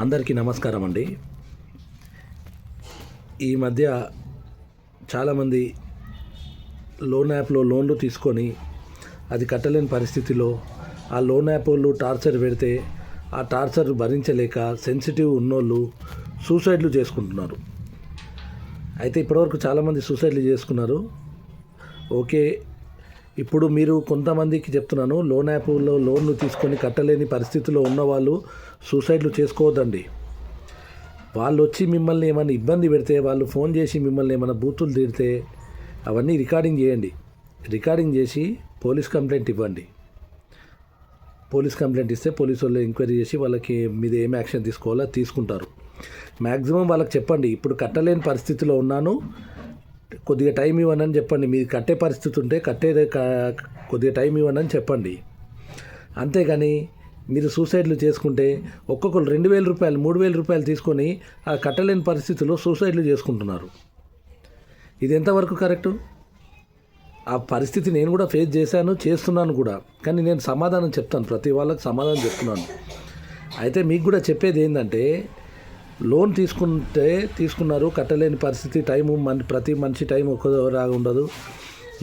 అందరికీ నమస్కారం అండి. ఈ మధ్య చాలామంది లోన్ యాప్లో లోన్లు తీసుకొని అది కట్టలేని పరిస్థితిలో ఆ లోన్ యాప్ వాళ్ళు టార్చర్ పెడితే ఆ టార్చర్ భరించలేక సెన్సిటివ్ ఉన్నోళ్ళు సూసైడ్లు చేసుకుంటున్నారు. అయితే ఇప్పటివరకు చాలామంది సూసైడ్లు చేసుకున్నారు. ఓకే, ఇప్పుడు మీరు కొంతమందికి చెప్తున్నాను, లోన్ యాప్లో లోన్లు తీసుకొని కట్టలేని పరిస్థితిలో ఉన్నవాళ్ళు సూసైడ్లు చేసుకోవద్దండి. వాళ్ళు వచ్చి మిమ్మల్ని ఏమైనా ఇబ్బంది పెడితే, వాళ్ళు ఫోన్ చేసి మిమ్మల్ని ఏమైనా బూతులు తిడితే అవన్నీ రికార్డింగ్ చేయండి. రికార్డింగ్ చేసి పోలీస్ కంప్లైంట్ ఇవ్వండి. పోలీస్ కంప్లైంట్ ఇస్తే పోలీసు వాళ్ళు ఎంక్వైరీ చేసి వాళ్ళకి మీద ఏం యాక్షన్ తీసుకోవాలో తీసుకుంటారు. మ్యాక్సిమం వాళ్ళకి చెప్పండి, ఇప్పుడు కట్టలేని పరిస్థితిలో ఉన్నాను, కొద్దిగా టైం ఇవ్వండి అని చెప్పండి. మీరు కట్టే పరిస్థితి ఉంటే కొద్దిగా టైం ఇవ్వండి అని చెప్పండి. అంతేగాని మీరు సూసైడ్లు చేసుకుంటే ఒక్కొక్కరు 2,000 రూపాయలు 3,000 రూపాయలు తీసుకొని ఆ కట్టలేని పరిస్థితిలో సూసైడ్లు చేసుకుంటున్నారు. ఇది ఎంతవరకు కరెక్టు? ఆ పరిస్థితి నేను కూడా ఫేస్ చేశాను, చేస్తున్నాను కూడా. కానీ నేను సమాధానం చెప్తాను, ప్రతి వాళ్ళకి సమాధానం చెప్తున్నాను. అయితే మీకు కూడా చెప్పేది ఏంటంటే, లోన్ తీసుకున్నారు, కట్టలేని పరిస్థితి, టైము ప్రతి మనిషి టైం ఒక్కలాగా ఉండదు.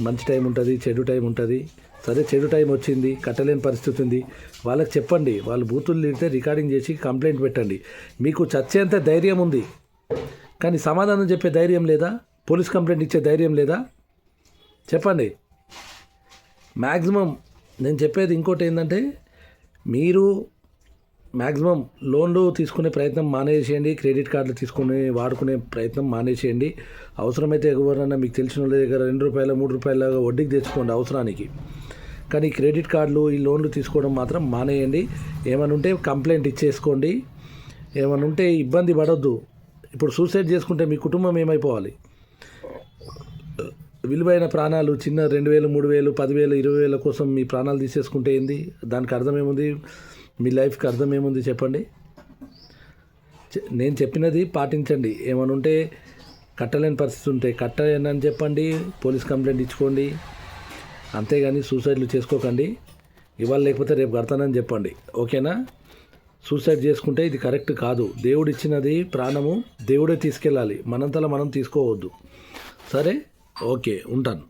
మంచి టైం ఉంటుంది, చెడు టైం ఉంటుంది. సరే, చెడు టైం వచ్చింది, కట్టలేని పరిస్థితి ఉంది, వాళ్ళకి చెప్పండి. వాళ్ళు బూతులు తిడితే రికార్డింగ్ చేసి కంప్లైంట్ పెట్టండి. మీకు చచ్చేంత ధైర్యం ఉంది, కానీ సమాధానం చెప్పే ధైర్యం లేదా? పోలీస్ కంప్లైంట్ ఇచ్చే ధైర్యం లేదా? చెప్పండి. మ్యాక్సిమం నేను చెప్పేది ఇంకోటి ఏంటంటే, మీరు మ్యాక్సిమం లోన్లు తీసుకునే ప్రయత్నం మానేసేయండి. క్రెడిట్ కార్డులు తీసుకుని వాడుకునే ప్రయత్నం మానేసేయండి. అవసరమైతే ఎవరైనా మీకు తెలిసిన వాళ్ళ దగ్గర 2 రూపాయలు 3 రూపాయల వడ్డీకి తెచ్చుకోండి అవసరానికి. కానీ క్రెడిట్ కార్డులు ఈ లోన్లు తీసుకోవడం మాత్రం మానేయండి. ఏమైనా ఉంటే కంప్లైంట్ ఇచ్చేసుకోండి. ఏమైనా ఉంటే ఇబ్బంది పడొద్దు. ఇప్పుడు సూసైడ్ చేసుకుంటే మీ కుటుంబం ఏమైపోవాలి? విలువైన ప్రాణాలు, చిన్న 2,000 3,000 10,000 20,000 కోసం మీ ప్రాణాలు తీసేసుకుంటే ఏంది? దానికి అర్థం ఏముంది? మీ లైఫ్కి అర్థం ఏముంది చెప్పండి. నేను చెప్పినది పాటించండి. ఏమైనా ఉంటే కట్టలేని పరిస్థితి ఉంటే కట్టలేని అని చెప్పండి, పోలీస్ కంప్లైంట్ ఇచ్చుకోండి. అంతేగాని సూసైడ్లు చేసుకోకండి. ఇవాళ లేకపోతే రేపు కడతానని చెప్పండి. ఓకేనా? సూసైడ్ చేసుకుంటే ఇది కరెక్ట్ కాదు. దేవుడు ఇచ్చినది ప్రాణము దేవుడే తీసుకెళ్ళాలి, మనంతలా మనం తీసుకోవద్దు. సరే, ఓకే, ఉంటాను.